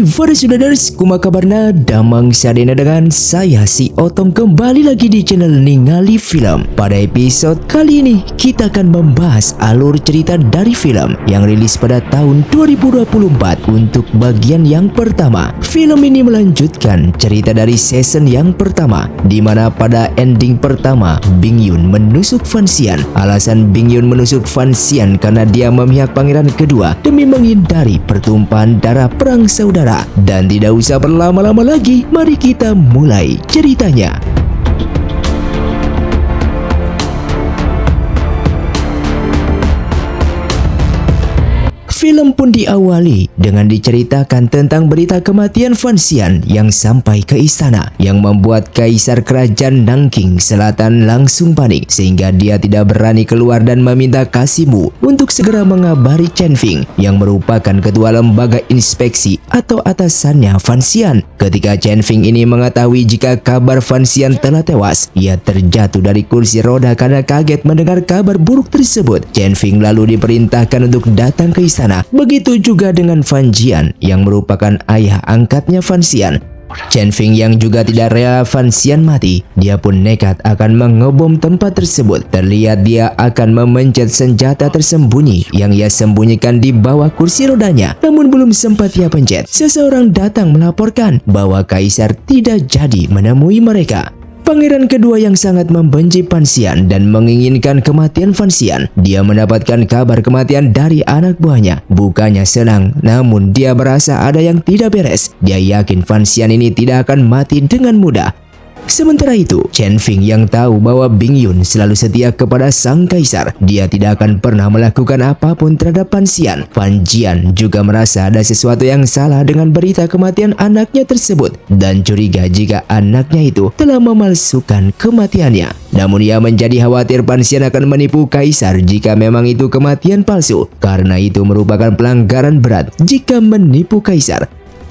para saudara's, kumaha kabarna? Damang sadena dengan saya si Otong kembali lagi di channel Ningali Film. Pada episode kali ini kita akan membahas alur cerita dari film yang rilis pada tahun 2024 untuk bagian yang pertama. Film ini melanjutkan cerita dari season yang pertama, di mana pada ending pertama Bing Yun menusuk Fan Xian. Alasan Bing Yun menusuk Fan Xian karena dia memihak pangeran kedua demi menghindari pertumpahan darah perang saudara. Dan tidak usah berlama-lama lagi, mari kita mulai ceritanya. Film pun diawali dengan diceritakan tentang berita kematian Fan Xian yang sampai ke istana, yang membuat Kaisar Kerajaan Nanking Selatan langsung panik sehingga dia tidak berani keluar dan meminta Kasimu untuk segera mengabari Chen Fing yang merupakan ketua lembaga inspeksi atau atasannya Fan Xian. Ketika Chen Fing ini mengetahui jika kabar Fan Xian telah tewas, ia terjatuh dari kursi roda karena kaget mendengar kabar buruk tersebut. Chen Fing lalu diperintahkan untuk datang ke istana. Begitu juga dengan Fan Jian yang merupakan ayah angkatnya Fan Xian. Chen Fing yang juga tidak rela Fan Xian mati, dia pun nekat akan mengebom tempat tersebut. Terlihat dia akan memencet senjata tersembunyi yang ia sembunyikan di bawah kursi rodanya. Namun belum sempat ia pencet, seseorang datang melaporkan bahwa Kaisar tidak jadi menemui mereka. Pangeran kedua yang sangat membenci Fan Xian dan menginginkan kematian Fan Xian. Dia mendapatkan kabar kematian dari anak buahnya. Bukannya senang, namun dia merasa ada yang tidak beres. Dia yakin Fan Xian ini tidak akan mati dengan mudah. Sementara itu, Chen Fing yang tahu bahwa Bing Yun selalu setia kepada sang kaisar, dia tidak akan pernah melakukan apapun terhadap Fan Xian. Fan Jian juga merasa ada sesuatu yang salah dengan berita kematian anaknya tersebut dan curiga jika anaknya itu telah memalsukan kematiannya. Namun ia menjadi khawatir Fan Xian akan menipu kaisar jika memang itu kematian palsu, karena itu merupakan pelanggaran berat jika menipu kaisar.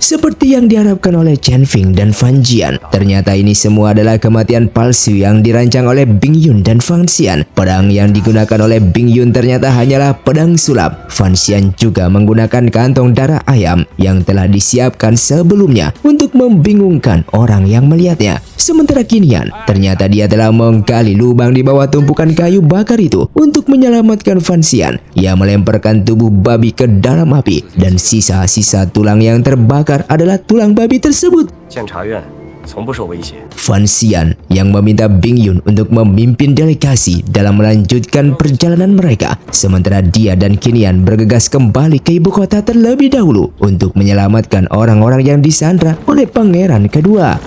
Seperti yang diharapkan oleh Chen Fing dan Fan Jian, ternyata ini semua adalah kematian palsu yang dirancang oleh Bing Yun dan Fan Xian. Pedang yang digunakan oleh Bing Yun ternyata hanyalah pedang sulap. Fan Xian juga menggunakan kantong darah ayam yang telah disiapkan sebelumnya untuk membingungkan orang yang melihatnya. Sementara Qinian, ternyata dia telah menggali lubang di bawah tumpukan kayu bakar itu untuk menyelamatkan Fan Xian. Ia melemparkan tubuh babi ke dalam api dan sisa-sisa tulang yang terbakar adalah tulang babi tersebut. Fan Xian yang meminta Bing Yun untuk memimpin delegasi dalam melanjutkan perjalanan mereka, sementara dia dan Qinian bergegas kembali ke ibu kota terlebih dahulu untuk menyelamatkan orang-orang yang disandra oleh pangeran kedua.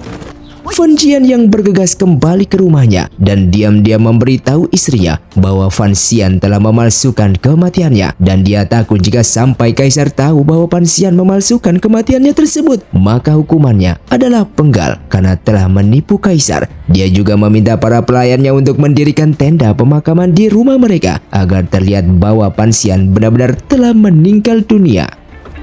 Fan Jian yang bergegas kembali ke rumahnya dan diam-diam memberitahu istrinya bahwa Fan Xian telah memalsukan kematiannya, dan dia takut jika sampai kaisar tahu bahwa Fan Xian memalsukan kematiannya tersebut, maka hukumannya adalah penggal karena telah menipu kaisar. Dia juga meminta para pelayannya untuk mendirikan tenda pemakaman di rumah mereka agar terlihat bahwa Fan Xian benar-benar telah meninggal dunia.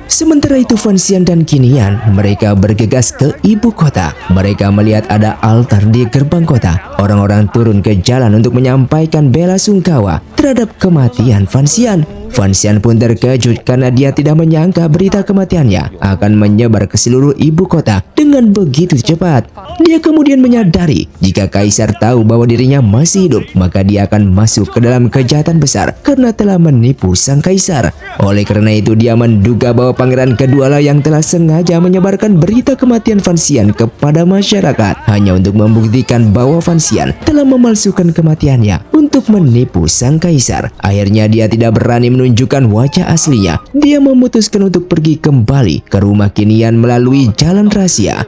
Sementara itu Fan Xian dan Qinian mereka bergegas ke ibu kota. Mereka melihat ada altar di gerbang kota. Orang-orang turun ke jalan untuk menyampaikan bela sungkawa terhadap kematian Fan Xian. Fan Xian pun terkejut karena dia tidak menyangka berita kematiannya akan menyebar ke seluruh ibu kota dengan begitu cepat. Dia kemudian menyadari jika kaisar tahu bahwa dirinya masih hidup, maka dia akan masuk ke dalam kejahatan besar karena telah menipu sang kaisar. Oleh karena itu dia menduga bahwa pangeran kedua lah yang telah sengaja menyebarkan berita kematian Fan Xian kepada masyarakat hanya untuk membuktikan bahwa Fan Xian telah memalsukan kematiannya untuk menipu sang kaisar. Akhirnya dia tidak berani menunjukkan wajah aslinya. Dia memutuskan untuk pergi kembali ke rumah Qinian melalui jalan rahasia.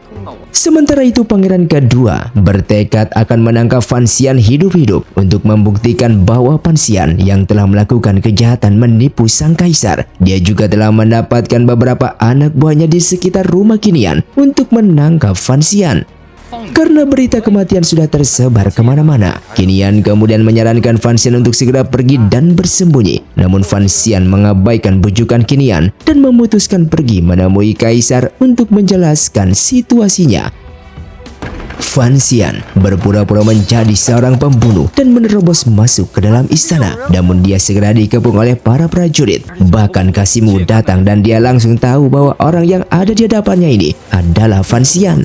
Sementara itu pangeran kedua bertekad akan menangkap Fan Xian hidup-hidup untuk membuktikan bahwa Fan Xian yang telah melakukan kejahatan menipu sang kaisar. Dia juga telah mendapatkan beberapa anak buahnya di sekitar rumah Qinian untuk menangkap Fan Xian. Karena berita kematian sudah tersebar kemana-mana, Qinian kemudian menyarankan Fan Xian untuk segera pergi dan bersembunyi. Namun Fan Xian mengabaikan bujukan Qinian dan memutuskan pergi menemui kaisar untuk menjelaskan situasinya. Fan Xian berpura-pura menjadi seorang pembunuh dan menerobos masuk ke dalam istana. Namun dia segera dikepung oleh para prajurit. Bahkan Kasimu datang dan dia langsung tahu bahwa orang yang ada di hadapannya ini adalah Fan Xian.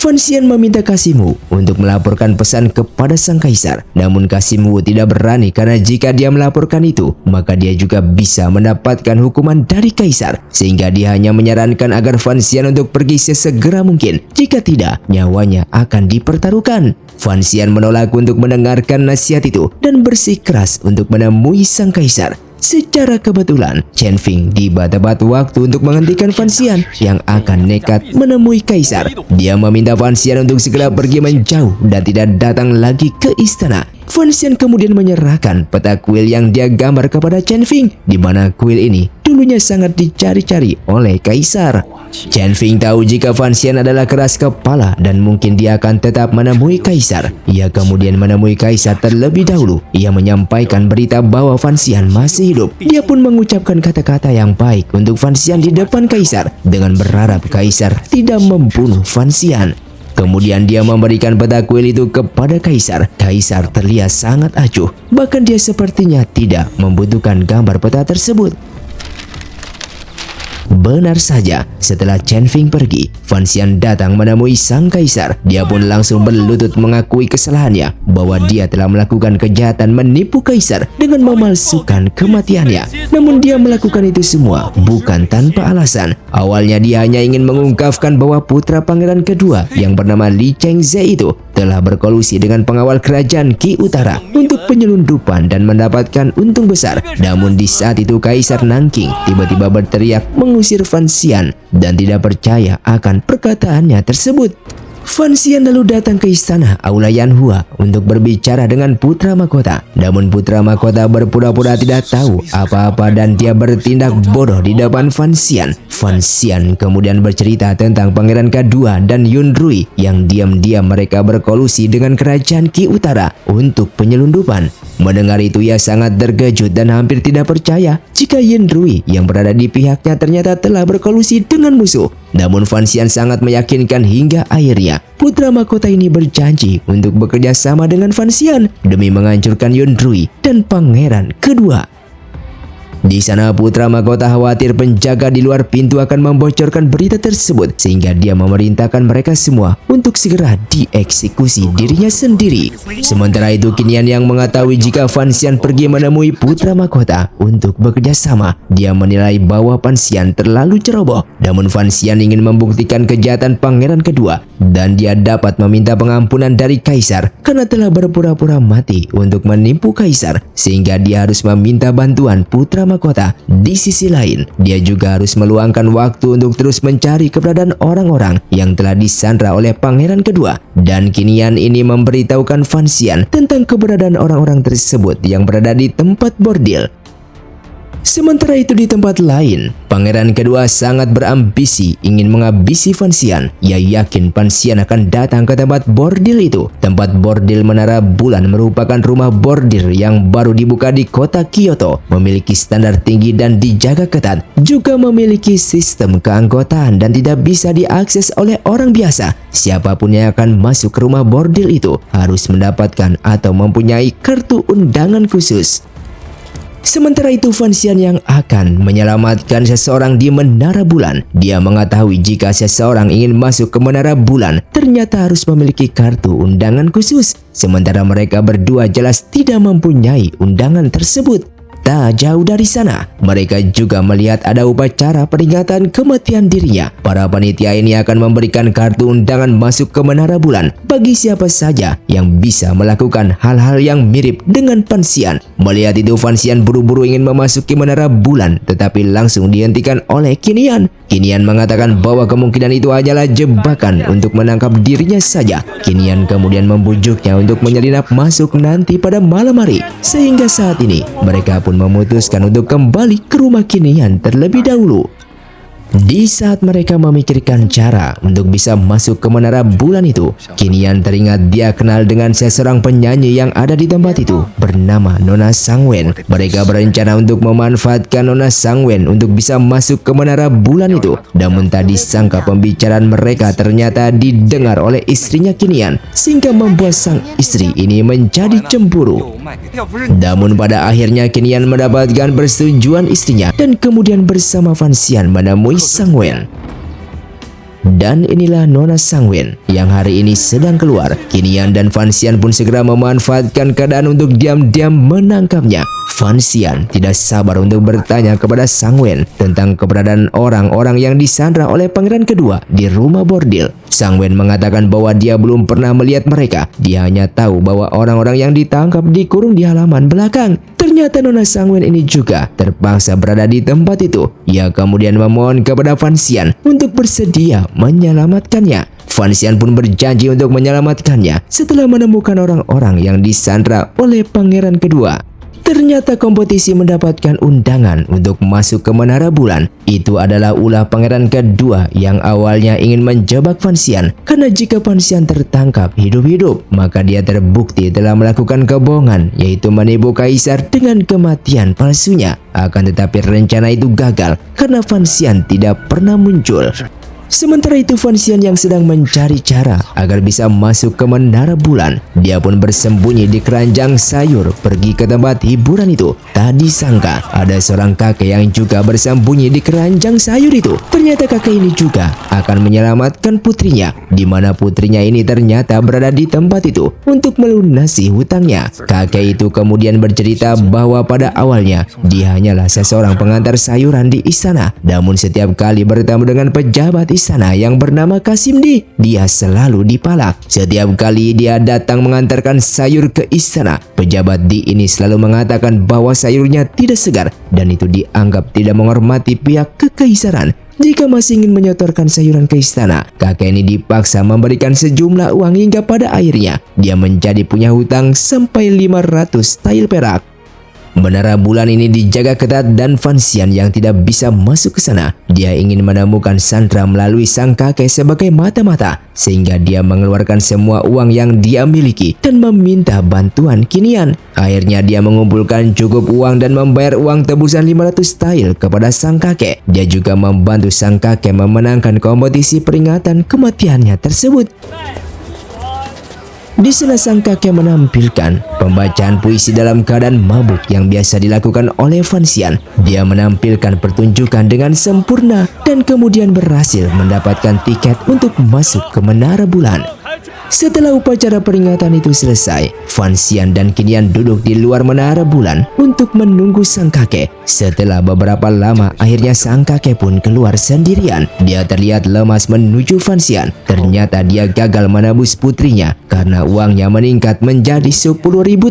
Fan Xian meminta Kasimu untuk melaporkan pesan kepada sang kaisar. Namun Kasimu tidak berani karena jika dia melaporkan itu, maka dia juga bisa mendapatkan hukuman dari kaisar. Sehingga dia hanya menyarankan agar Fan Xian untuk pergi sesegera mungkin. Jika tidak, nyawanya akan dipertaruhkan. Fan Xian menolak untuk mendengarkan nasihat itu dan bersikeras untuk menemui sang kaisar. Secara kebetulan, Chen Feng tiba tepat waktu untuk menghentikan Fan Xian yang akan nekat menemui kaisar. Dia meminta Fan Xian untuk segera pergi menjauh dan tidak datang lagi ke istana. Fan Xian kemudian menyerahkan peta kuil yang dia gambar kepada Chen Feng, di mana kuil ini dulunya sangat dicari-cari oleh kaisar. Chen Feng tahu jika Fan Xian adalah keras kepala dan mungkin dia akan tetap menemui kaisar. Ia kemudian menemui kaisar terlebih dahulu. Ia menyampaikan berita bahwa Fan Xian masih hidup. Dia pun mengucapkan kata-kata yang baik untuk Fan Xian di depan kaisar dengan berharap kaisar tidak membunuh Fan Xian. Kemudian dia memberikan peta kuil itu kepada kaisar. Kaisar terlihat sangat acuh. Bahkan dia sepertinya tidak membutuhkan gambar peta tersebut. Benar saja, setelah Chen Feng pergi, Fan Xian datang menemui sang kaisar. Dia pun langsung berlutut mengakui kesalahannya bahwa dia telah melakukan kejahatan menipu kaisar dengan memalsukan kematiannya. Namun dia melakukan itu semua bukan tanpa alasan. Awalnya dia hanya ingin mengungkapkan bahwa putra pangeran kedua yang bernama Li Chengze itu telah berkolusi dengan pengawal kerajaan Qi Utara untuk penyelundupan dan mendapatkan untung besar. Namun di saat itu Kaisar Nanking tiba-tiba berteriak mengusir Fan Xian dan tidak percaya akan perkataannya tersebut. Fan Xian lalu datang ke istana Aula Yanhua untuk berbicara dengan putra mahkota. Namun putra mahkota berpura-pura tidak tahu apa-apa dan dia bertindak bodoh di depan Fan Xian. Fan Xian kemudian bercerita tentang pangeran kedua dan Yun Rui yang diam-diam mereka berkolusi dengan kerajaan Qi Utara untuk penyelundupan. Mendengar itu ia sangat terkejut dan hampir tidak percaya jika Yun Rui yang berada di pihaknya ternyata telah berkolusi dengan musuh. Namun Fan Xian sangat meyakinkan hingga akhirnya putra mahkota ini berjanji untuk bekerja sama dengan Fan Xian demi menghancurkan Yun Rui dan pangeran kedua. Di sana putra mahkota khawatir penjaga di luar pintu akan membocorkan berita tersebut sehingga dia memerintahkan mereka semua untuk segera dieksekusi dirinya sendiri. Sementara itu Qinian yang mengetahui jika Fan Xian pergi menemui putra mahkota untuk bekerja sama, dia menilai bahwa Fan Xian terlalu ceroboh. Namun Fan Xian ingin membuktikan kejahatan pangeran kedua dan dia dapat meminta pengampunan dari kaisar karena telah berpura-pura mati untuk menipu kaisar sehingga dia harus meminta bantuan putra mahkota. Di sisi lain, dia juga harus meluangkan waktu untuk terus mencari keberadaan orang-orang yang telah disandra oleh pangeran kedua. Dan Qinian ini memberitahukan Fan Xian tentang keberadaan orang-orang tersebut yang berada di tempat bordil. Sementara itu di tempat lain, pangeran kedua sangat berambisi ingin menghabisi Fan Xian. Ia yakin Fan Xian akan datang ke tempat bordil itu. Tempat bordil Menara Bulan merupakan rumah bordil yang baru dibuka di kota Kyoto, memiliki standar tinggi dan dijaga ketat, juga memiliki sistem keanggotaan dan tidak bisa diakses oleh orang biasa. Siapapun yang akan masuk ke rumah bordil itu harus mendapatkan atau mempunyai kartu undangan khusus. Sementara itu Fan Xian yang akan menyelamatkan seseorang di Menara Bulan. Dia mengetahui jika seseorang ingin masuk ke Menara Bulan ternyata harus memiliki kartu undangan khusus. Sementara mereka berdua jelas tidak mempunyai undangan tersebut. Tak jauh dari sana, mereka juga melihat ada upacara peringatan kematian dirinya. Para panitia ini akan memberikan kartu undangan masuk ke Menara Bulan bagi siapa saja yang bisa melakukan hal-hal yang mirip dengan Fan Xian. Melihat itu Fan Xian buru-buru ingin memasuki Menara Bulan tetapi langsung dihentikan oleh Qinian. Qinian mengatakan bahwa kemungkinan itu hanyalah jebakan untuk menangkap dirinya saja. Qinian kemudian membujuknya untuk menyelinap masuk nanti pada malam hari. Sehingga saat ini mereka pun memutuskan untuk kembali ke rumah Qinian terlebih dahulu. Di saat mereka memikirkan cara untuk bisa masuk ke menara bulan itu, Qinian teringat dia kenal dengan seseorang penyanyi yang ada di tempat itu bernama Nona Sangwen. Mereka berencana untuk memanfaatkan Nona Sangwen untuk bisa masuk ke menara bulan itu. Namun tak disangka pembicaraan mereka ternyata didengar oleh istrinya Qinian, sehingga membuat sang istri ini menjadi cemburu. Namun pada akhirnya Qinian mendapatkan persetujuan istrinya dan kemudian bersama Fan Xian menemui Sangwen. Dan inilah Nona Sangwen yang hari ini sedang keluar. Qinian dan Fan Xian pun segera memanfaatkan keadaan untuk diam-diam menangkapnya. Fan Xian tidak sabar untuk bertanya kepada Sangwen tentang keberadaan orang-orang yang disandra oleh pangeran kedua di rumah bordil. Sangwen mengatakan bahwa dia belum pernah melihat mereka. Dia hanya tahu bahwa orang-orang yang ditangkap dikurung di halaman belakang. Ternyata Nona Sangwen ini juga terpaksa berada di tempat itu. Ia kemudian memohon kepada Fan Xian untuk bersedia menyelamatkannya. Fan Xian pun berjanji untuk menyelamatkannya setelah menemukan orang-orang yang disandra oleh pangeran kedua. Ternyata kompetisi mendapatkan undangan untuk masuk ke menara bulan. Itu adalah ulah pangeran kedua yang awalnya ingin menjebak Fan Xian. Karena jika Fan Xian tertangkap hidup-hidup, maka dia terbukti telah melakukan kebohongan, yaitu menipu kaisar dengan kematian palsunya. Akan tetapi rencana itu gagal karena Fan Xian tidak pernah muncul. Sementara itu Fan Xian yang sedang mencari cara agar bisa masuk ke menara bulan. Dia pun bersembunyi di keranjang sayur pergi ke tempat hiburan itu. Tak disangka ada seorang kakek yang juga bersembunyi di keranjang sayur itu. Ternyata kakek ini juga akan menyelamatkan putrinya, di mana putrinya ini ternyata berada di tempat itu untuk melunasi hutangnya. Kakek itu kemudian bercerita bahwa pada awalnya dia hanyalah seseorang pengantar sayuran di istana. Namun setiap kali bertemu dengan pejabat istana yang bernama Kasimdi, dia selalu dipalak. Setiap kali dia datang mengantarkan sayur ke istana, pejabat di ini selalu mengatakan bahwa sayurnya tidak segar dan itu dianggap tidak menghormati pihak kekaisaran. Jika masih ingin menyetorkan sayuran ke istana, kakek ini dipaksa memberikan sejumlah uang hingga pada akhirnya dia menjadi punya hutang sampai 500 tael perak. Menara bulan ini dijaga ketat dan Fan Xian yang tidak bisa masuk ke sana. Dia ingin menemukan Sandra melalui sang kakek sebagai mata-mata, sehingga dia mengeluarkan semua uang yang dia miliki dan meminta bantuan Qinian. Akhirnya dia mengumpulkan cukup uang dan membayar uang tebusan 500 tael kepada sang kakek. Dia juga membantu sang kakek memenangkan kompetisi peringatan kematiannya tersebut. Di sana sang kakek menampilkan pembacaan puisi dalam keadaan mabuk yang biasa dilakukan oleh Fan Xian. Dia menampilkan pertunjukan dengan sempurna dan kemudian berhasil mendapatkan tiket untuk masuk ke menara bulan. Setelah upacara peringatan itu selesai, Fan Xian dan Qinian duduk di luar menara bulan untuk menunggu sang kakek. Setelah beberapa lama, akhirnya sang kakek pun keluar sendirian. Dia terlihat lemas menuju Fan Xian. Ternyata dia gagal menebus putrinya karena uangnya meningkat menjadi 10.000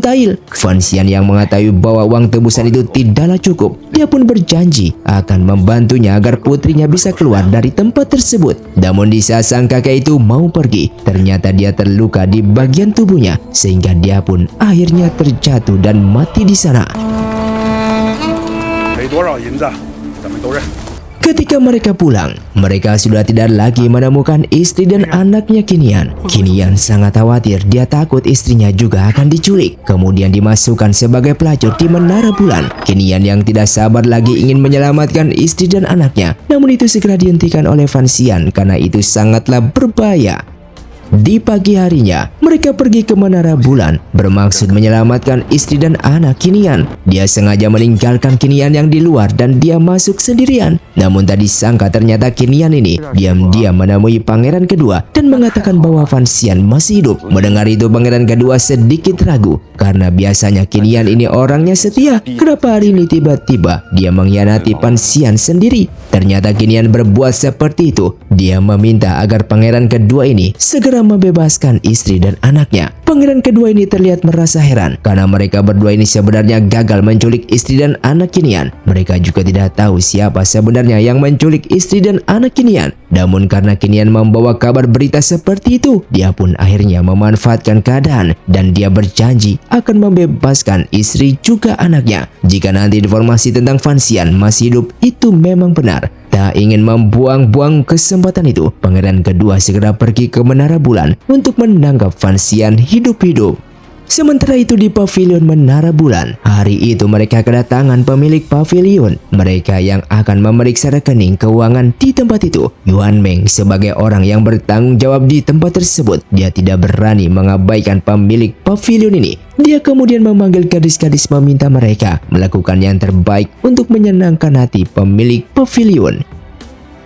tael. Fan Xian yang mengetahui bahwa uang tebusan itu tidaklah cukup, dia pun berjanji akan membantunya agar putrinya bisa keluar dari tempat tersebut. Namun di saat sang kakek itu mau pergi, ternyata dia terluka di bagian tubuhnya sehingga dia pun akhirnya terjatuh dan mati di sana. Ketika mereka pulang, mereka sudah tidak lagi menemukan istri dan anaknya Qinian. Qinian sangat khawatir, dia takut istrinya juga akan diculik, kemudian dimasukkan sebagai pelacur di menara bulan. Qinian yang tidak sabar lagi ingin menyelamatkan istri dan anaknya, namun itu segera dihentikan oleh Fan Xian karena itu sangatlah berbahaya. Di pagi harinya, mereka pergi ke menara bulan bermaksud menyelamatkan istri dan anak Qinian. Dia sengaja meninggalkan Qinian yang di luar dan dia masuk sendirian. Namun tak disangka ternyata Qinian ini diam-diam menemui pangeran kedua dan mengatakan bahwa Fan Xian masih hidup. Mendengar itu pangeran kedua sedikit ragu karena biasanya Qinian ini orangnya setia. Kenapa hari ini tiba-tiba dia mengkhianati Fan Xian sendiri? Ternyata Qinian berbuat seperti itu. Dia meminta agar pangeran kedua ini segera membebaskan istri dan anaknya. Pangeran kedua ini terlihat merasa heran karena mereka berdua ini sebenarnya gagal menculik istri dan anak Qinian. Mereka juga tidak tahu siapa sebenarnya yang menculik istri dan anak Qinian. Namun karena Qinian membawa kabar berita seperti itu, dia pun akhirnya memanfaatkan keadaan dan dia berjanji akan membebaskan istri juga anaknya. Jika nanti informasi tentang Fan Xian masih hidup itu memang benar, Tak ingin membuang-buang kesempatan itu, pangeran kedua segera pergi ke Menara Bulan untuk menangkap Fan Xian hidup-hidup. Sementara itu di pavilion Menara Bulan, hari itu mereka kedatangan pemilik pavilion. Mereka yang akan memeriksa rekening keuangan di tempat itu. Yuan Meng sebagai orang yang bertanggung jawab di tempat tersebut, dia tidak berani mengabaikan pemilik pavilion ini. Dia kemudian memanggil gadis-gadis meminta mereka melakukan yang terbaik untuk menyenangkan hati pemilik pavilion.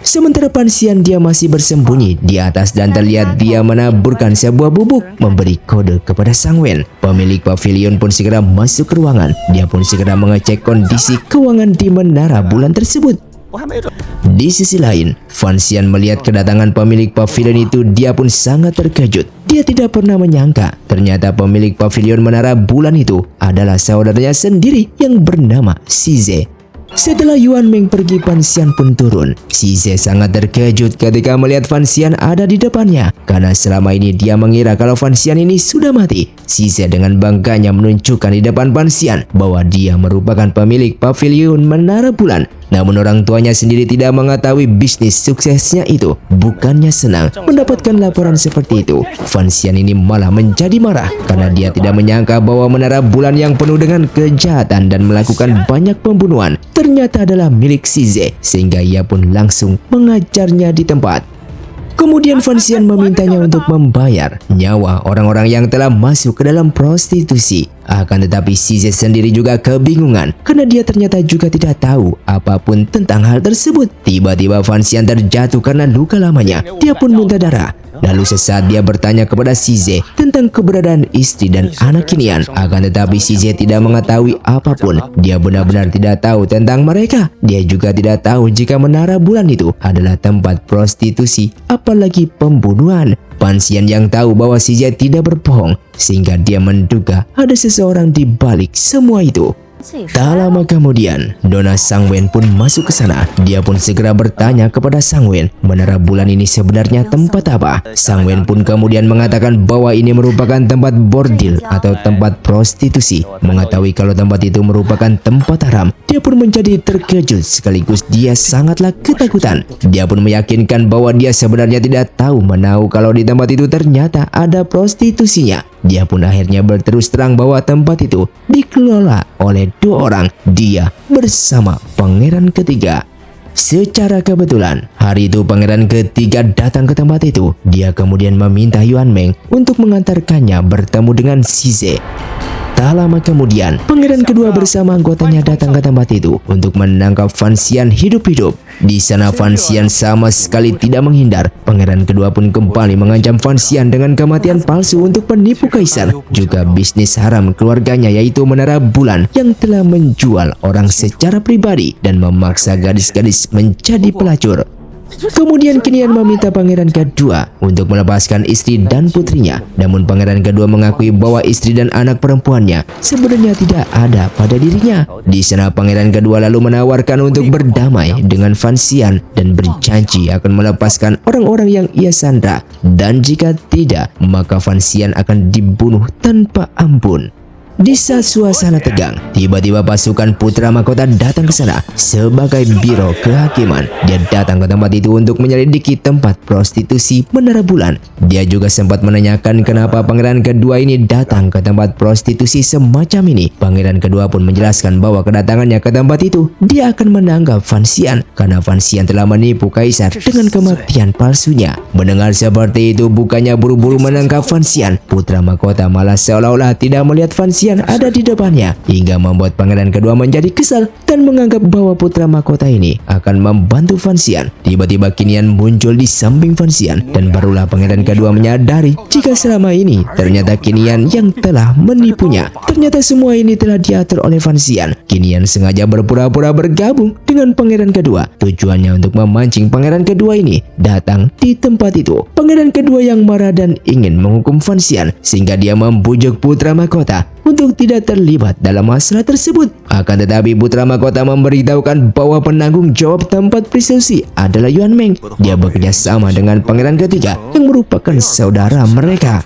Sementara Fan Xian dia masih bersembunyi di atas dan terlihat dia menaburkan sebuah bubuk memberi kode kepada Sang Wen. Pemilik pavilion pun segera masuk ke ruangan. Dia pun segera mengecek kondisi keuangan di Menara Bulan tersebut. Di sisi lain, Fan Xian melihat kedatangan pemilik pavilion itu, dia pun sangat terkejut. Dia tidak pernah menyangka ternyata pemilik pavilion Menara Bulan itu adalah saudaranya sendiri yang bernama Shize. Setelah Yuan Meng pergi, Fan Xian pun turun. Shize sangat terkejut ketika melihat Fan Xian ada di depannya, karena selama ini dia mengira kalau Fan Xian ini sudah mati. Shize dengan bangganya menunjukkan di depan Fan Xian bahwa dia merupakan pemilik pavilion Menara Bulan. Namun orang tuanya sendiri tidak mengetahui bisnis suksesnya itu. Bukannya senang mendapatkan laporan seperti itu, Fan Xian ini malah menjadi marah karena dia tidak menyangka bahwa Menara Bulan yang penuh dengan kejahatan dan melakukan banyak pembunuhan ternyata adalah milik Shize, sehingga ia pun langsung mengajarnya di tempat. Kemudian Fan Xian memintanya untuk membayar nyawa orang-orang yang telah masuk ke dalam prostitusi. Akan tetapi Shize sendiri juga kebingungan karena dia ternyata juga tidak tahu apapun tentang hal tersebut. Tiba-tiba Fan Xian terjatuh karena luka lamanya. Dia pun muntah darah. Lalu sesaat dia bertanya kepada Shize tentang keberadaan istri dan anak kinian. Akan tetapi Shize tidak mengetahui apapun. Dia benar-benar tidak tahu tentang mereka. Dia juga tidak tahu jika Menara Bulan itu adalah tempat prostitusi, apalagi pembunuhan. Fan Xian yang tahu bahwa Shize tidak berbohong, sehingga dia menduga ada seseorang di balik semua itu. Tak lama kemudian, Nona Sang Wen pun masuk ke sana. Dia pun segera bertanya kepada Sang Wen, Menara Bulan ini sebenarnya tempat apa? Sang Wen pun kemudian mengatakan bahwa ini merupakan tempat bordil atau tempat prostitusi. Mengetahui kalau tempat itu merupakan tempat haram, dia pun menjadi terkejut sekaligus dia sangatlah ketakutan. Dia pun meyakinkan bahwa dia sebenarnya tidak tahu menahu kalau di tempat itu ternyata ada prostitusinya. Dia pun akhirnya berterus terang bahwa tempat itu dikelola oleh dua orang, dia bersama pangeran ketiga. Secara kebetulan, hari itu pangeran ketiga datang ke tempat itu. Dia kemudian meminta Yuan Meng untuk mengantarkannya bertemu dengan Shize. Tak lama kemudian, pangeran kedua bersama anggotanya datang ke tempat itu untuk menangkap Fan Xian hidup-hidup. Di sana Fan Xian sama sekali tidak menghindar. Pangeran kedua pun kembali mengancam Fan Xian dengan kematian palsu untuk penipu kaisar, juga bisnis haram keluarganya yaitu Menara Bulan yang telah menjual orang secara pribadi dan memaksa gadis-gadis menjadi pelacur. Kemudian Kinian meminta pangeran kedua untuk melepaskan istri dan putrinya. Namun pangeran kedua mengakui bahwa istri dan anak perempuannya sebenarnya tidak ada pada dirinya. Di sana pangeran kedua lalu menawarkan untuk berdamai dengan Fan Xian dan berjanji akan melepaskan orang-orang yang ia sandra. Dan jika tidak, maka Fan Xian akan dibunuh tanpa ampun. Di saat suasana tegang, tiba-tiba pasukan putra mahkota datang ke sana sebagai biro kehakiman. Dia datang ke tempat itu untuk menyelidiki tempat prostitusi Menara Bulan. Dia juga sempat menanyakan kenapa pangeran kedua ini datang ke tempat prostitusi semacam ini. Pangeran kedua pun menjelaskan bahwa kedatangannya ke tempat itu dia akan menangkap Fan Xian karena Fan Xian telah menipu kaisar dengan kematian palsunya. Mendengar seperti itu, bukannya buru-buru menangkap Fan Xian, putra mahkota malah seolah-olah tidak melihat Fan Xian ada di depannya, hingga membuat pangeran kedua menjadi kesal dan menganggap bahwa putra mahkota ini akan membantu Fan Xian. Tiba-tiba Kinian muncul di samping Fan Xian dan barulah pangeran kedua menyadari jika selama ini ternyata Kinian yang telah menipunya. Ternyata semua ini telah diatur oleh Fan Xian. Kinian sengaja berpura-pura bergabung dengan pangeran kedua. Tujuannya untuk memancing pangeran kedua ini datang di tempat itu. Pangeran kedua yang marah dan ingin menghukum Fan Xian, sehingga dia membujuk putra mahkota untuk tidak terlibat dalam masalah tersebut. Akan tetapi putra mahkota memberitahukan bahwa penanggung jawab tempat prostitusi adalah Yuan Meng. Dia bekerja sama dengan pangeran ketiga yang merupakan saudara mereka.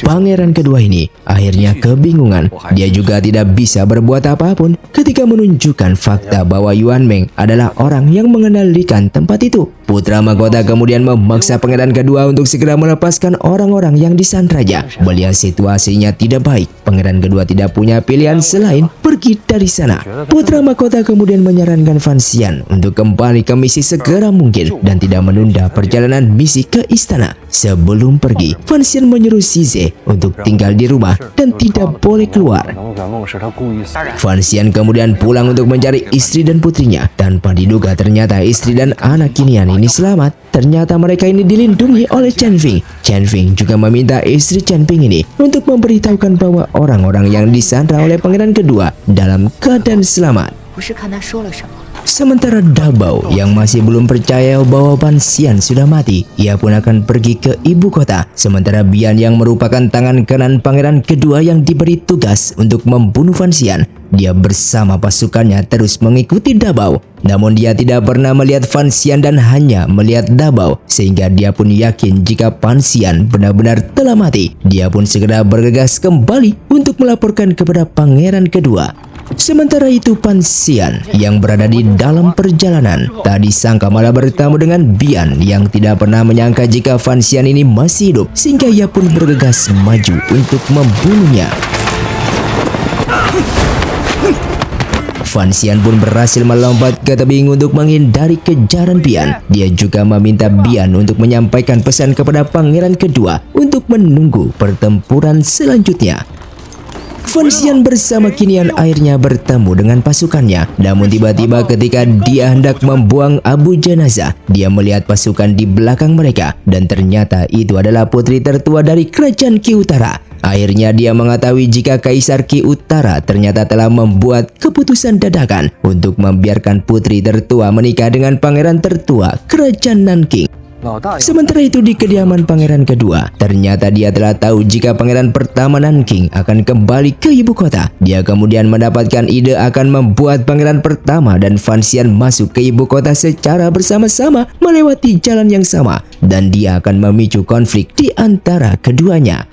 Pangeran kedua ini akhirnya kebingungan. Dia juga tidak bisa berbuat apapun ketika menunjukkan fakta bahwa Yuan Meng adalah orang yang mengendalikan tempat itu. Putra mahkota kemudian memaksa pangeran kedua untuk segera melepaskan orang-orang yang disandranya. Melihat situasinya tidak baik, pangeran kedua tidak punya pilihan selain pergi dari sana. Putra mahkota kemudian menyarankan Fan Xian untuk kembali ke misi segera mungkin dan tidak menunda perjalanan misi ke istana. Sebelum pergi, Fan Xian menyuruh Zize untuk tinggal di rumah dan tidak boleh keluar. Fan Xian kemudian pulang untuk mencari istri dan putrinya. Tanpa diduga ternyata istri dan anak kinian ini selamat. Ternyata mereka ini dilindungi oleh Chen Feng. Chen Feng juga meminta istri Chen Feng ini untuk memberitahukan bahwa orang-orang yang disandra oleh pangeran kedua dalam keadaan selamat. Sementara Dabao yang masih belum percaya bahwa Fan Xian sudah mati, ia pun akan pergi ke ibu kota. Sementara Bian yang merupakan tangan kanan pangeran kedua yang diberi tugas untuk membunuh Fan Xian, dia bersama pasukannya terus mengikuti Dabao. Namun dia tidak pernah melihat Fan Xian dan hanya melihat Dabao, sehingga dia pun yakin jika Fan Xian benar-benar telah mati. Dia pun segera bergegas kembali untuk melaporkan kepada pangeran kedua. Sementara itu Fan Xian yang berada di dalam perjalanan tak disangka malah bertemu dengan Bian yang tidak pernah menyangka jika Fan Xian ini masih hidup, sehingga ia pun bergegas maju untuk membunuhnya. Fan Xian pun berhasil melompat ke tebing untuk menghindari kejaran Bian. Dia juga meminta Bian untuk menyampaikan pesan kepada pangeran kedua untuk menunggu pertempuran selanjutnya. Fan Xian bersama Qinian akhirnya bertemu dengan pasukannya. Namun tiba-tiba ketika dia hendak membuang abu jenazah, dia melihat pasukan di belakang mereka dan ternyata itu adalah putri tertua dari kerajaan Qi Utara. Akhirnya dia mengetahui jika Kaisar Qi Utara ternyata telah membuat keputusan dadakan untuk membiarkan putri tertua menikah dengan pangeran tertua kerajaan Nanking. Sementara itu di kediaman pangeran kedua, ternyata dia telah tahu jika pangeran pertama Nanking akan kembali ke ibu kota. Dia kemudian mendapatkan ide akan membuat pangeran pertama dan Fan Xian masuk ke ibu kota secara bersama-sama melewati jalan yang sama, dan dia akan memicu konflik di antara keduanya.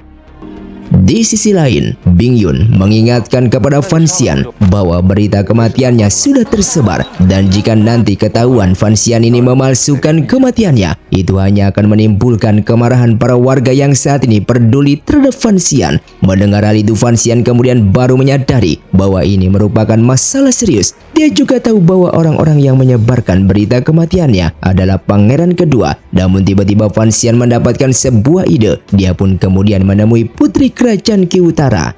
Di sisi lain, Bing Yun mengingatkan kepada Fan Xian bahwa berita kematiannya sudah tersebar dan jika nanti ketahuan Fan Xian ini memalsukan kematiannya, itu hanya akan menimbulkan kemarahan para warga yang saat ini peduli terhadap Fan Xian. Mendengar hal itu, Fan Xian kemudian baru menyadari bahwa ini merupakan masalah serius. Dia juga tahu bahwa orang-orang yang menyebarkan berita kematiannya adalah pangeran kedua. Namun tiba-tiba Fan Xian mendapatkan sebuah ide. Dia pun kemudian menemui putri kerajaan Qi Utara.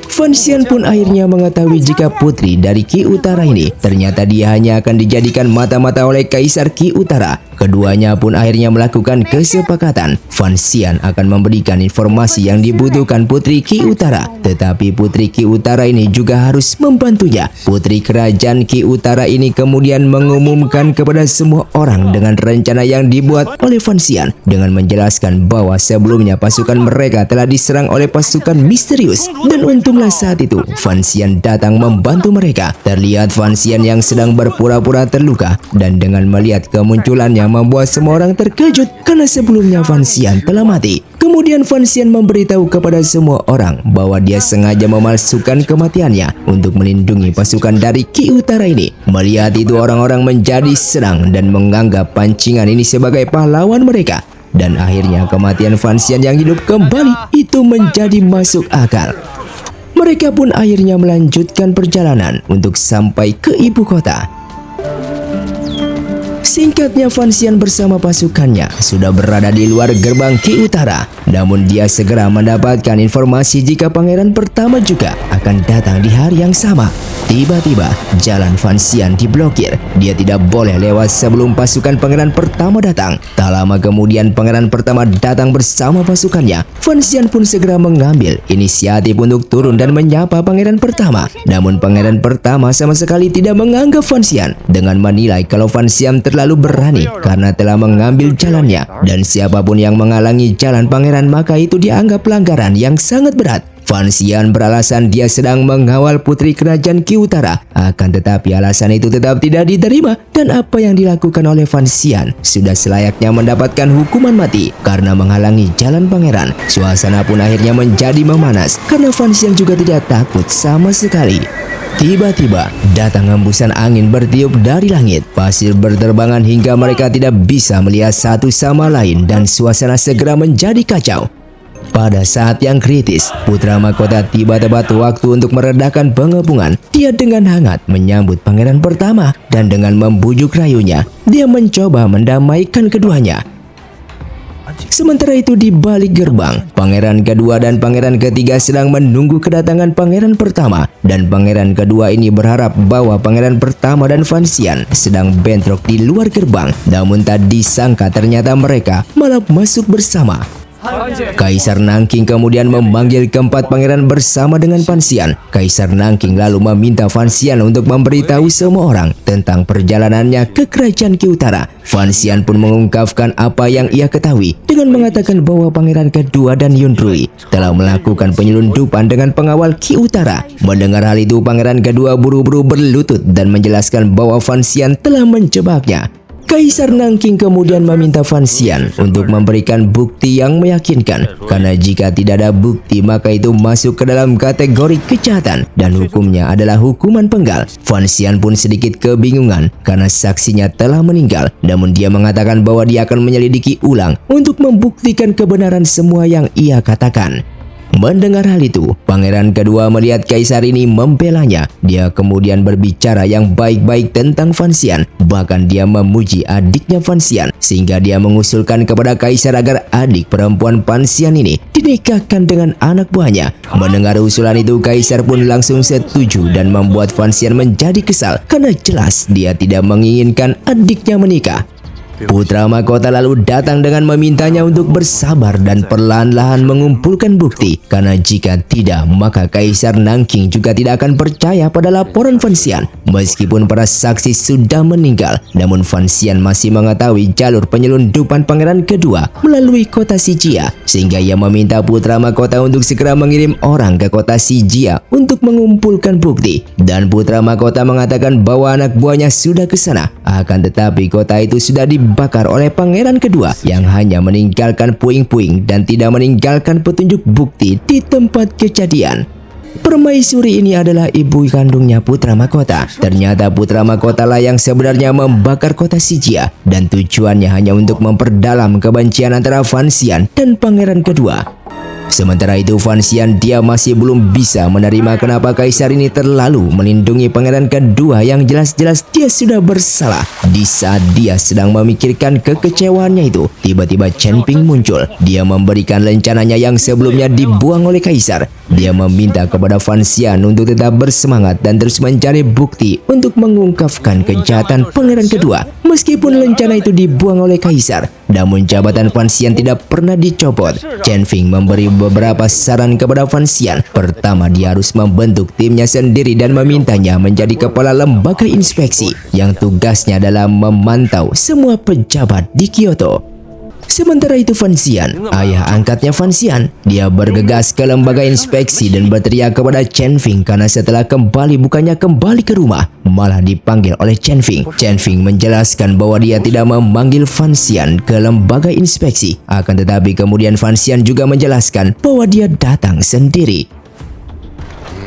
Fan Xian pun akhirnya mengetahui jika putri dari Qi Utara ini ternyata dia hanya akan dijadikan mata-mata oleh Kaisar Qi Utara. Keduanya pun akhirnya melakukan kesepakatan. Fan Xian akan memberikan informasi yang dibutuhkan putri Qi Utara, tetapi putri Qi Utara ini juga harus membantunya. Putri kerajaan Qi Utara ini kemudian mengumumkan kepada semua orang dengan rencana yang dibuat oleh Fan Xian dengan menjelaskan bahwa sebelumnya pasukan mereka telah diserang oleh pasukan misterius, dan untunglah saat itu Fan Xian datang membantu mereka. Terlihat Fan Xian yang sedang berpura-pura terluka, dan dengan melihat kemunculannya membuat semua orang terkejut karena sebelumnya Fan Xian telah mati. Kemudian Fan Xian memberitahu kepada semua orang bahwa dia sengaja memalsukan kematiannya untuk melindungi pasukan dari Qi Utara ini. Melihat itu orang-orang menjadi senang dan menganggap pancingan ini sebagai pahlawan mereka. Dan akhirnya kematian Fan Xian yang hidup kembali itu menjadi masuk akal. Mereka pun akhirnya melanjutkan perjalanan untuk sampai ke ibu kota. Singkatnya, Fan Xian bersama pasukannya sudah berada di luar gerbang Qi Utara. Namun dia segera mendapatkan informasi jika pangeran pertama juga akan datang di hari yang sama. Tiba-tiba jalan Fan Xian diblokir. Dia tidak boleh lewat sebelum pasukan pangeran pertama datang. Tak lama kemudian pangeran pertama datang bersama pasukannya. Fan Xian pun segera mengambil inisiatif untuk turun dan menyapa pangeran pertama. Namun pangeran pertama sama sekali tidak menganggap Fan Xian dengan menilai kalau Fan Xian terlalu berani karena telah mengambil jalannya, dan siapapun yang menghalangi jalan pangeran maka itu dianggap pelanggaran yang sangat berat. Fan Xian beralasan dia sedang mengawal putri kerajaan Qi Utara. Akan tetapi alasan itu tetap tidak diterima dan apa yang dilakukan oleh Fan Xian sudah selayaknya mendapatkan hukuman mati karena menghalangi jalan pangeran. Suasana pun akhirnya menjadi memanas karena Fan Xian juga tidak takut sama sekali. Tiba-tiba datang hembusan angin bertiup dari langit. Pasir berterbangan hingga mereka tidak bisa melihat satu sama lain dan suasana segera menjadi kacau. Pada saat yang kritis, putra mahkota tiba tepat waktu untuk meredakan pengepungan. Dia dengan hangat menyambut pangeran pertama dan dengan membujuk rayunya, dia mencoba mendamaikan keduanya. Sementara itu di balik gerbang, pangeran kedua dan pangeran ketiga sedang menunggu kedatangan pangeran pertama. Dan pangeran kedua ini berharap bahwa pangeran pertama dan Fan Xian sedang bentrok di luar gerbang. Namun tak disangka ternyata mereka malah masuk bersama. Kaisar Nanking kemudian memanggil keempat pangeran bersama dengan Fan Xian. Kaisar Nanking lalu meminta Fan Xian untuk memberitahu semua orang tentang perjalanannya ke kerajaan Qi Utara. Fan Xian pun mengungkapkan apa yang ia ketahui dengan mengatakan bahwa pangeran kedua dan Yun Rui telah melakukan penyelundupan dengan pengawal Qi Utara. Mendengar hal itu, pangeran kedua buru-buru berlutut dan menjelaskan bahwa Fan Xian telah menjebaknya. Kaisar Nanking kemudian meminta Fan Xian untuk memberikan bukti yang meyakinkan, karena jika tidak ada bukti maka itu masuk ke dalam kategori kejahatan dan hukumnya adalah hukuman penggal. Fan Xian pun sedikit kebingungan karena saksinya telah meninggal, namun dia mengatakan bahwa dia akan menyelidiki ulang untuk membuktikan kebenaran semua yang ia katakan. Mendengar hal itu, pangeran kedua melihat kaisar ini membelanya. Dia kemudian berbicara yang baik-baik tentang Fan Xian. Bahkan dia memuji adiknya Fan Xian, sehingga dia mengusulkan kepada kaisar agar adik perempuan Fan Xian ini dinikahkan dengan anak buahnya. Mendengar usulan itu, kaisar pun langsung setuju dan membuat Fan Xian menjadi kesal karena jelas dia tidak menginginkan adiknya menikah. Putra mahkota lalu datang dengan memintanya untuk bersabar dan perlahan-lahan mengumpulkan bukti, karena jika tidak maka Kaisar Nanking juga tidak akan percaya pada laporan Fan Xian. Meskipun para saksi sudah meninggal, namun Fan Xian masih mengetahui jalur penyelundupan pangeran kedua melalui kota Sijia, sehingga ia meminta putra mahkota untuk segera mengirim orang ke kota Sijia untuk mengumpulkan bukti. Dan putra mahkota mengatakan bahwa anak buahnya sudah ke sana, akan tetapi kota itu sudah dibakar oleh pangeran kedua yang hanya meninggalkan puing-puing dan tidak meninggalkan petunjuk bukti di tempat kejadian. Permaisuri ini adalah ibu kandungnya putra mahkota. Ternyata putra mahkota lah yang sebenarnya membakar kota Sijia, dan tujuannya hanya untuk memperdalam kebencian antara Fan Xian dan pangeran kedua. Sementara itu Fan Xian dia masih belum bisa menerima kenapa kaisar ini terlalu melindungi pangeran kedua yang jelas-jelas dia sudah bersalah. Di saat dia sedang memikirkan kekecewaannya itu, tiba-tiba Chen Ping muncul. Dia memberikan rencananya yang sebelumnya dibuang oleh kaisar. Dia meminta kepada Fan Xian untuk tetap bersemangat dan terus mencari bukti untuk mengungkapkan kejahatan pangeran kedua. Meskipun rencana itu dibuang oleh kaisar, namun jabatan Fan Xian tidak pernah dicopot. Chen Ping memberi beberapa saran kepada Fan Xian. Pertama, dia harus membentuk timnya sendiri dan memintanya menjadi kepala lembaga inspeksi yang tugasnya adalah memantau semua pejabat di Kyoto. Sementara itu Fan Xian, ayah angkatnya Fan Xian, dia bergegas ke lembaga inspeksi dan berteriak kepada Chen Ping karena setelah kembali bukannya kembali ke rumah, malah dipanggil oleh Chen Ping. Chen Ping menjelaskan bahwa dia tidak memanggil Fan Xian ke lembaga inspeksi, akan tetapi kemudian Fan Xian juga menjelaskan bahwa dia datang sendiri.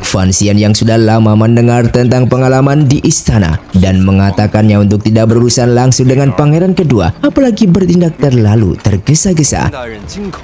Fan Xian yang sudah lama mendengar tentang pengalaman di istana dan mengatakannya untuk tidak berurusan langsung dengan pangeran kedua, apalagi bertindak terlalu tergesa-gesa.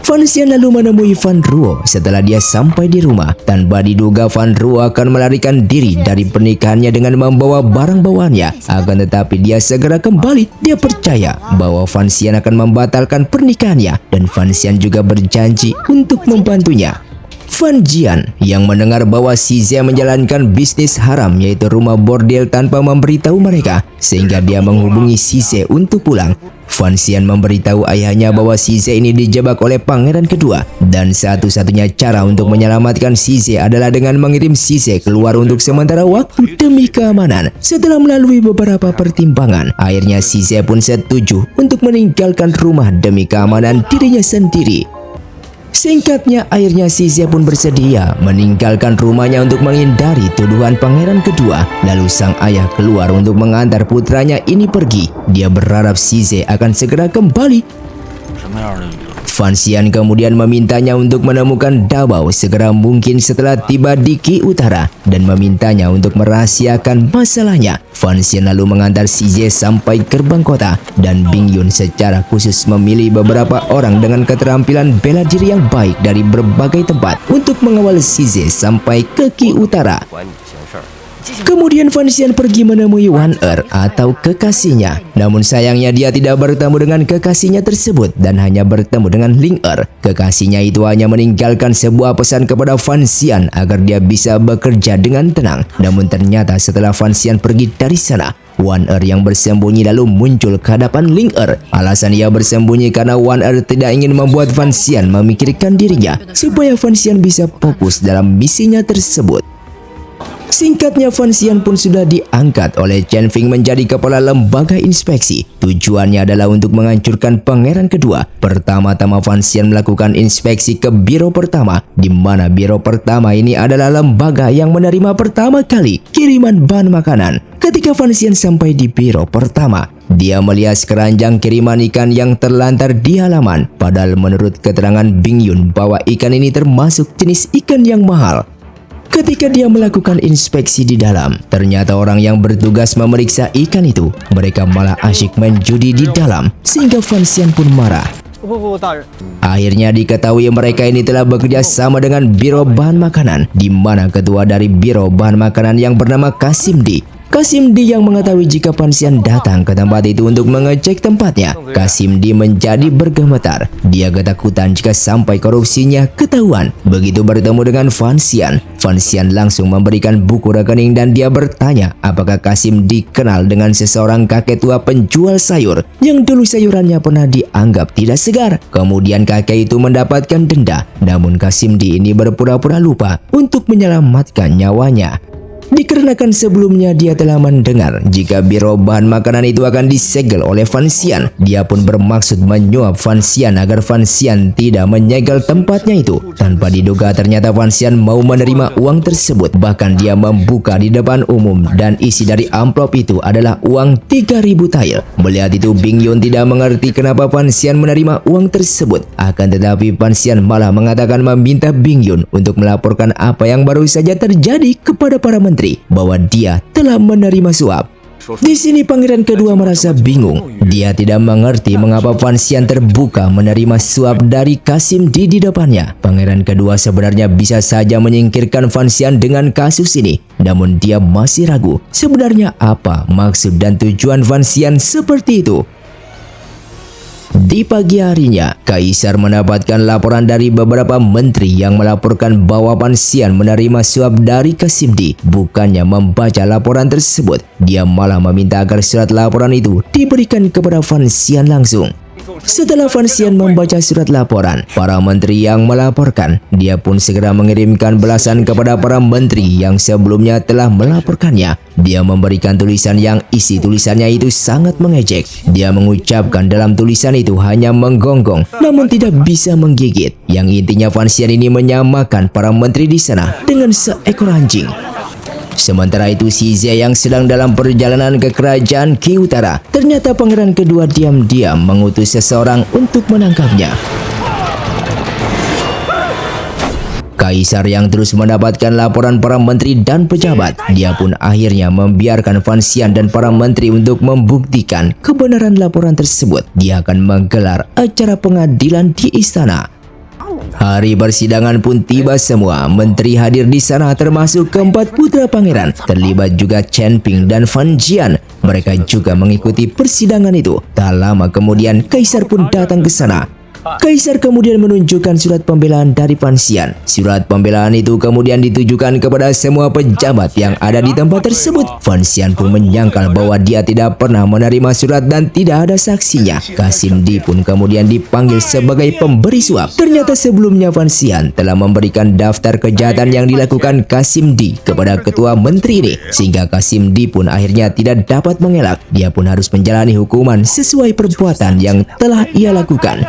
Fan Xian lalu menemui Fan Ruo setelah dia sampai di rumah. Tanpa diduga Fan Ruo akan melarikan diri dari pernikahannya dengan membawa barang bawaannya. Akan tetapi dia segera kembali. Dia percaya bahwa Fan Xian akan membatalkan pernikahannya dan Fan Xian juga berjanji untuk membantunya. Fan Jian yang mendengar bahwa Size menjalankan bisnis haram yaitu rumah bordel tanpa memberitahu mereka, sehingga dia menghubungi Size untuk pulang. Fan Xian memberitahu ayahnya bahwa Size ini dijebak oleh pangeran kedua dan satu-satunya cara untuk menyelamatkan Size adalah dengan mengirim Size keluar untuk sementara waktu demi keamanan. Setelah melalui beberapa pertimbangan, akhirnya Size pun setuju untuk meninggalkan rumah demi keamanan dirinya sendiri. Singkatnya, akhirnya Size pun bersedia meninggalkan rumahnya untuk menghindari tuduhan pangeran kedua. Lalu sang ayah keluar untuk mengantar putranya ini pergi. Dia berharap Size akan segera kembali. Fan Xian kemudian memintanya untuk menemukan Dabao segera mungkin setelah tiba di Qi Utara dan memintanya untuk merahasiakan masalahnya. Fan Xian lalu mengantar Size sampai gerbang kota dan Bing Yun secara khusus memilih beberapa orang dengan keterampilan bela diri yang baik dari berbagai tempat untuk mengawal Size sampai ke Qi Utara. Kemudian Fan Xian pergi menemui Wan atau kekasihnya. Namun sayangnya dia tidak bertemu dengan kekasihnya tersebut dan hanya bertemu dengan Ling Kekasihnya itu hanya meninggalkan sebuah pesan kepada Fan Xian agar dia bisa bekerja dengan tenang. Namun ternyata setelah Fan Xian pergi dari sana, Wan yang bersembunyi lalu muncul ke hadapan Ling Alasan ia bersembunyi karena Wan tidak ingin membuat Fan Xian memikirkan dirinya supaya Fan Xian bisa fokus dalam misinya tersebut. Singkatnya, Fan Xian pun sudah diangkat oleh Chen Feng menjadi kepala lembaga inspeksi. Tujuannya adalah untuk menghancurkan pangeran kedua. Pertama-tama Fan Xian melakukan inspeksi ke biro pertama, di mana biro pertama ini adalah lembaga yang menerima pertama kali kiriman bahan makanan. Ketika Fan Xian sampai di biro pertama, dia melihat keranjang kiriman ikan yang terlantar di halaman. Padahal menurut keterangan Bing Yun bahwa ikan ini termasuk jenis ikan yang mahal. Ketika dia melakukan inspeksi di dalam, ternyata orang yang bertugas memeriksa ikan itu, mereka malah asyik main judi di dalam, sehingga Fan Xian pun marah. Akhirnya diketahui mereka ini telah bekerja sama dengan Biro Bahan Makanan, di mana ketua dari Biro Bahan Makanan yang bernama Kasim D yang mengetahui jika Fan Xian datang ke tempat itu untuk mengecek tempatnya. Kasim D menjadi bergemetar. Dia ketakutan jika sampai korupsinya ketahuan. Begitu bertemu dengan Fan Xian langsung memberikan buku rekening dan dia bertanya apakah Kasim D kenal dengan seseorang kakek tua penjual sayur yang dulu sayurannya pernah dianggap tidak segar. Kemudian kakek itu mendapatkan denda. Namun Kasim D ini berpura-pura lupa untuk menyelamatkan nyawanya. Dikarenakan sebelumnya dia telah mendengar jika biro bahan makanan itu akan disegel oleh Fan Xian, dia pun bermaksud menyuap Fan Xian agar Fan Xian tidak menyegel tempatnya itu. Tanpa diduga ternyata Fan Xian mau menerima uang tersebut. Bahkan dia membuka di depan umum dan isi dari amplop itu adalah uang 3.000 tael. Melihat itu Bing Yun tidak mengerti kenapa Fan Xian menerima uang tersebut. Akan tetapi Fan Xian malah mengatakan meminta Bing Yun untuk melaporkan apa yang baru saja terjadi kepada para menteri bahwa dia telah menerima suap. Di sini pangeran kedua merasa bingung. Dia tidak mengerti mengapa Fan Xian terbuka menerima suap dari Kasim D di depannya. Pangeran kedua sebenarnya bisa saja menyingkirkan Fan Xian dengan kasus ini. Namun dia masih ragu sebenarnya apa maksud dan tujuan Fan Xian seperti itu. Di pagi harinya, Kaisar mendapatkan laporan dari beberapa menteri yang melaporkan bahwa Fan Xian menerima suap dari Kasim D. Bukannya membaca laporan tersebut, dia malah meminta agar surat laporan itu diberikan kepada Fan Xian langsung. Setelah Fan Xian membaca surat laporan para menteri yang melaporkan, dia pun segera mengirimkan balasan kepada para menteri yang sebelumnya telah melaporkannya. Dia memberikan tulisan yang isi tulisannya itu sangat mengejek. Dia mengucapkan dalam tulisan itu hanya menggonggong, namun tidak bisa menggigit. Yang intinya Fan Xian ini menyamakan para menteri di sana dengan seekor anjing. Sementara itu Size yang sedang dalam perjalanan ke kerajaan Qi Utara, ternyata pangeran kedua diam-diam mengutus seseorang untuk menangkapnya. Kaisar yang terus mendapatkan laporan para menteri dan pejabat, dia pun akhirnya membiarkan Fan Xian dan para menteri untuk membuktikan kebenaran laporan tersebut. Dia akan menggelar acara pengadilan di istana. Hari persidangan pun tiba semua. Menteri hadir di sana termasuk keempat putra pangeran. Terlibat juga Chen Ping dan Fan Jian. Mereka juga mengikuti persidangan itu. Tak lama kemudian Kaisar pun datang ke sana. Kaisar kemudian menunjukkan surat pembelaan dari Fan Xian. Surat pembelaan itu kemudian ditujukan kepada semua pejabat yang ada di tempat tersebut. Fan Xian pun menyangkal bahwa dia tidak pernah menerima surat dan tidak ada saksinya. Kasim D pun kemudian dipanggil sebagai pemberi suap. Ternyata sebelumnya Fan Xian telah memberikan daftar kejahatan yang dilakukan Kasim D kepada ketua menteri ini, sehingga Kasim D pun akhirnya tidak dapat mengelak. Dia pun harus menjalani hukuman sesuai perbuatan yang telah ia lakukan.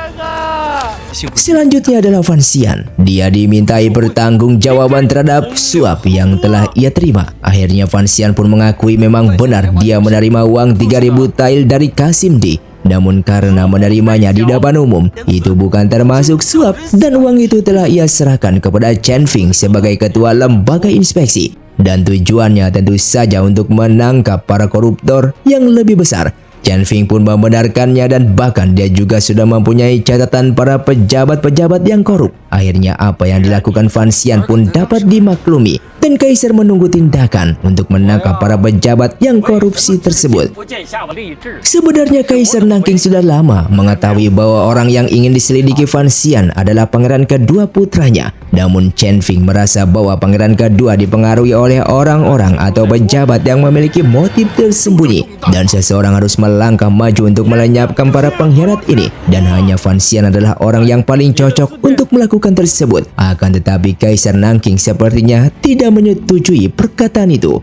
Selanjutnya adalah Fan Xian. Dia dimintai pertanggungjawaban terhadap suap yang telah ia terima. Akhirnya Fan Xian pun mengakui memang benar dia menerima uang 3.000 tael dari Kasim D. Namun karena menerimanya di depan umum, itu bukan termasuk suap dan uang itu telah ia serahkan kepada Chen Feng sebagai ketua lembaga inspeksi. Dan tujuannya tentu saja untuk menangkap para koruptor yang lebih besar. Chen Feng pun membenarkannya dan bahkan dia juga sudah mempunyai catatan para pejabat-pejabat yang korup. Akhirnya apa yang dilakukan Fan Xian pun dapat dimaklumi dan Kaisar menunggu tindakan untuk menangkap para pejabat yang korupsi tersebut. Sebenarnya Kaisar Nanking sudah lama mengetahui bahwa orang yang ingin diselidiki Fan Xian adalah pangeran kedua putranya. Namun Chen Feng merasa bahwa pangeran kedua dipengaruhi oleh orang-orang atau pejabat yang memiliki motif tersembunyi dan seseorang harus melangkah maju untuk melenyapkan para pengkhianat ini, dan hanya Fan Xian adalah orang yang paling cocok untuk melakukan tersebut. Akan tetapi Kaisar Nanking sepertinya tidak menyetujui perkataan itu.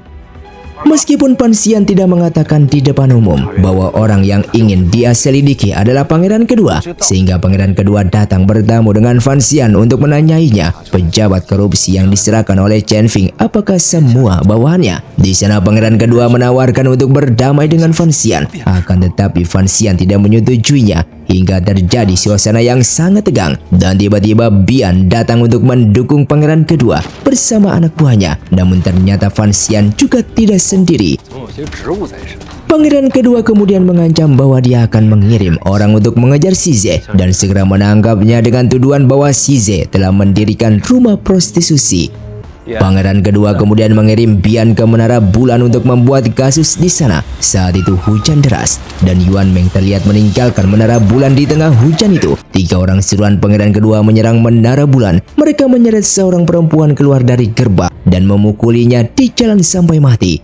Meskipun Fan Xian tidak mengatakan di depan umum bahwa orang yang ingin dia selidiki adalah pangeran kedua, sehingga pangeran kedua datang bertamu dengan Fan Xian untuk menanyainya pejabat korupsi yang diserahkan oleh Chen Feng apakah semua bawahannya. Di sana pangeran kedua menawarkan untuk berdamai dengan Fan Xian, akan tetapi Fan Xian tidak menyetujuinya hingga terjadi suasana yang sangat tegang. Dan tiba-tiba Bian datang untuk mendukung pangeran kedua bersama anak buahnya. Namun ternyata Fan Xian juga tidak sendiri. Pangeran kedua kemudian mengancam bahwa dia akan mengirim orang untuk mengejar Size dan segera menangkapnya dengan tuduhan bahwa Size telah mendirikan rumah prostitusi. Pangeran kedua kemudian mengirim Bian ke Menara Bulan untuk membuat kasus di sana. Saat itu hujan deras dan Yuan Meng terlihat meninggalkan Menara Bulan di tengah hujan itu. 3 orang seruan pangeran kedua menyerang Menara Bulan. Mereka menyeret seorang perempuan keluar dari gerbang dan memukulinya di jalan sampai mati.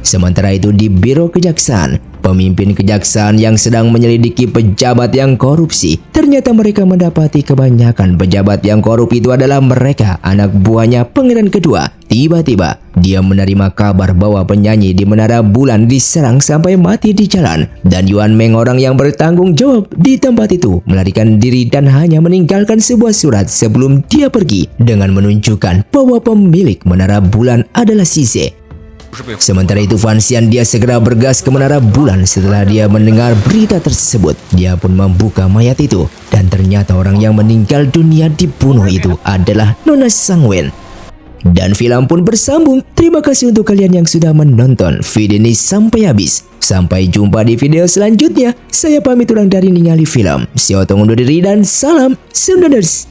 Sementara itu di Biro Kejaksaan, pemimpin kejaksaan yang sedang menyelidiki pejabat yang korupsi, ternyata mereka mendapati kebanyakan pejabat yang korup itu adalah mereka anak buahnya pangeran kedua. Tiba-tiba dia menerima kabar bahwa penyanyi di Menara Bulan diserang sampai mati di jalan, dan Yuan Meng orang yang bertanggung jawab di tempat itu melarikan diri dan hanya meninggalkan sebuah surat sebelum dia pergi dengan menunjukkan bahwa pemilik Menara Bulan adalah Size. Sementara itu Fan Xian dia segera bergas ke Menara Bulan setelah dia mendengar berita tersebut. Dia pun membuka mayat itu dan ternyata orang yang meninggal dunia dibunuh itu adalah Nona Sangwen. Dan film pun bersambung. Terima kasih untuk kalian yang sudah menonton video ini sampai habis. Sampai jumpa di video selanjutnya. Saya pamit ulang dari Ningali Film. Saya undur diri dan salam Sundaders.